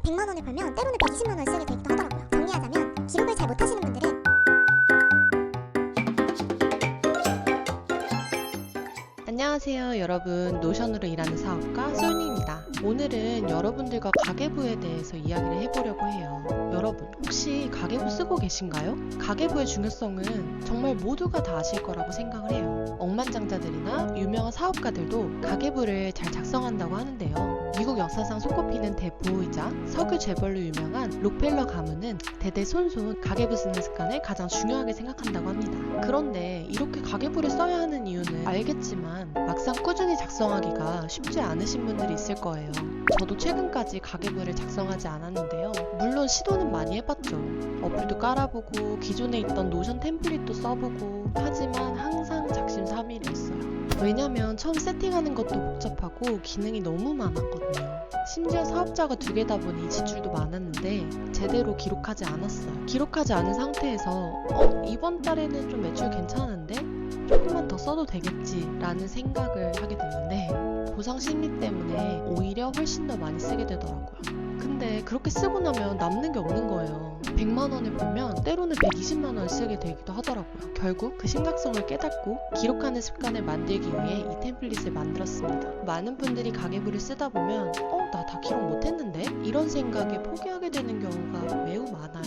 100만 원을 벌면 때로는 120만 원을 쓰게 되기도 하더라고요. 정리하자면 기록을 잘 못하시는 분들은 안녕하세요 여러분, 노션으로 일하는 사업가 솔니입니다. 오늘은 여러분들과 가계부에 대해서 이야기를 해보려고 해요. 여러분 혹시 가계부 쓰고 계신가요? 가계부의 중요성은 정말 모두가 다 아실 거라고 생각을 해요. 억만장자들이나 유명한 사업가들도 가계부를 잘 작성한다고 하는데요. 미국 역사상 손꼽히는 대부호이자 석유 재벌로 유명한 록펠러 가문은 대대손손 가계부 쓰는 습관을 가장 중요하게 생각한다고 합니다. 그런데 이렇게 가계부를 써야 하는 이유는 알겠지만 막상 꾸준히 작성하기가 쉽지 않으신 분들이 있을 거예요. 저도 최근까지 가계부를 작성하지 않았는데요. 물론 시도는 많이 해봤죠. 어플도 깔아보고 기존에 있던 노션 템플릿도 써보고 하지만 항상 작심삼일이었어요. 왜냐면 처음 세팅하는 것도 복잡하고 기능이 너무 많았거든요. 심지어 사업자가 2개다 보니 지출도 많았는데 제대로 기록하지 않았어요. 기록하지 않은 상태에서 이번 달에는 좀 매출 괜찮은데 조금만 더 써도 되겠지 라는 생각을 하게 됐는데 보상 심리 때문에 오히려 훨씬 더 많이 쓰게 되더라고요. 근데 그렇게 쓰고 나면 남는 게 없는 거예요. 100만 원을 벌면 때로는 120만 원을 쓰게 되기도 하더라고요. 결국 그 심각성을 깨닫고 기록하는 습관을 만들기 위해 이 템플릿을 만들었습니다. 많은 분들이 가계부를 쓰다 보면 나 다 기록 못했는데? 이런 생각에 포기하게 되는 경우가 매우 많아요.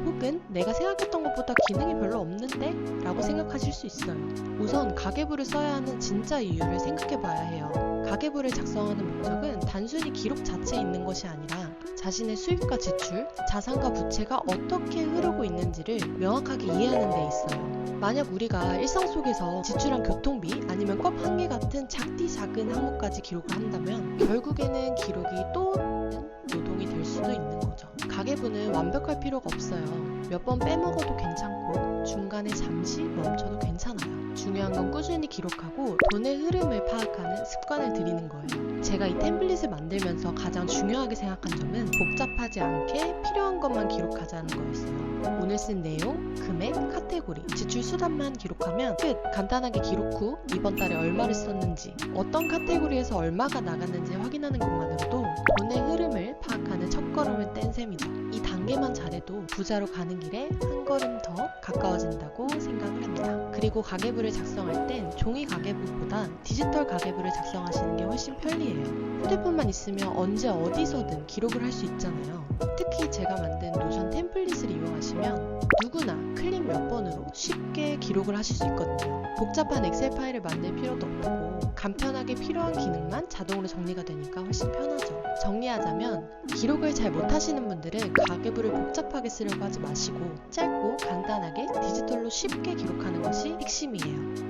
혹은 내가 생각했던 것보다 기능이 별로 없는데? 라고 생각하실 수 있어요. 우선 가계부를 써야 하는 진짜 이유를 생각해 봐야 해요. 가계부를 작성하는 목적은 단순히 기록 자체에 있는 것이 아니라 자신의 수입과 지출, 자산과 부채가 어떻게 흐르고 있는지를 명확하게 이해하는 데 있어요. 만약 우리가 일상 속에서 지출한 교통비 아니면 컵 한 개 같은 작디 작은 항목까지 기록을 한다면 결국에는 기록이 또 노동이 될 수도 있는 거죠. 가계부는 완벽할 필요가 없어요. 몇 번 빼먹어도 괜찮고 중간에 잠시 멈춰도 괜찮아요. 중요한 건 꾸준히 기록하고 돈의 흐름을 파악하는 습관을 들이는 거예요. 제가 이 템플릿을 만들면서 가장 중요하게 생각한 점은 복잡하지 않게 필요한 것만 기록하자는 거였어요. 오늘 쓴 내용, 금액, 카테고리, 지출 수단만 기록하면 끝! 간단하게 기록 후 이번 달에 얼마를 썼는지, 어떤 카테고리에서 얼마가 나갔는지 확인하는 것만으로도 돈의 흐름을 파악하는 첫걸음을 뗀 셈이죠. 이 단계만 잘해도 부자로 가는 길에 한 걸음 더 가까워진다고 생각을 합니다. 그리고 가계부를 작성할 땐 종이 가계부보다 디지털 가계부를 작성하시는 게 훨씬 편리해요. 휴대폰만 있으면 언제 어디서든 기록을 할 수 있잖아요. 특히 제가 만든 노션 템플릿을 이용하시면 누구나 클릭 몇 번으로 쉽게 기록을 하실 수 있거든요. 복잡한 엑셀 파일을 만들 필요도 없고 간편하게 필요한 기능만 자동으로 정리가 되니까 훨씬 편하죠. 정리하자면 기록을 잘 못하시는 분들은 가계부를 복잡하게 쓰려고 하지 마시고 짧고 간단하게 디지털로 쉽게 기록하는 것이 핵심이에요.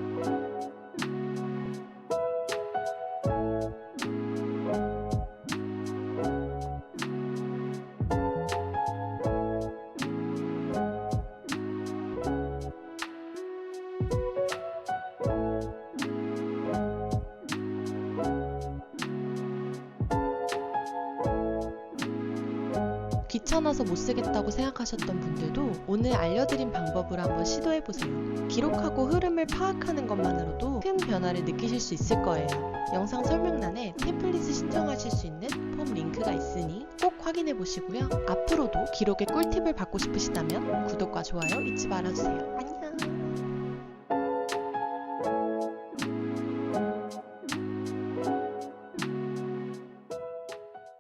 귀찮아서 못 쓰겠다고 생각하셨던 분들도 오늘 알려드린 방법으로 한번 시도해보세요. 기록하고 흐름을 파악하는 것만으로도 큰 변화를 느끼실 수 있을 거예요. 영상 설명란에 템플릿을 신청하실 수 있는 폼 링크가 있으니 꼭 확인해보시고요. 앞으로도 기록의 꿀팁을 받고 싶으시다면 구독과 좋아요 잊지 말아주세요. 안녕!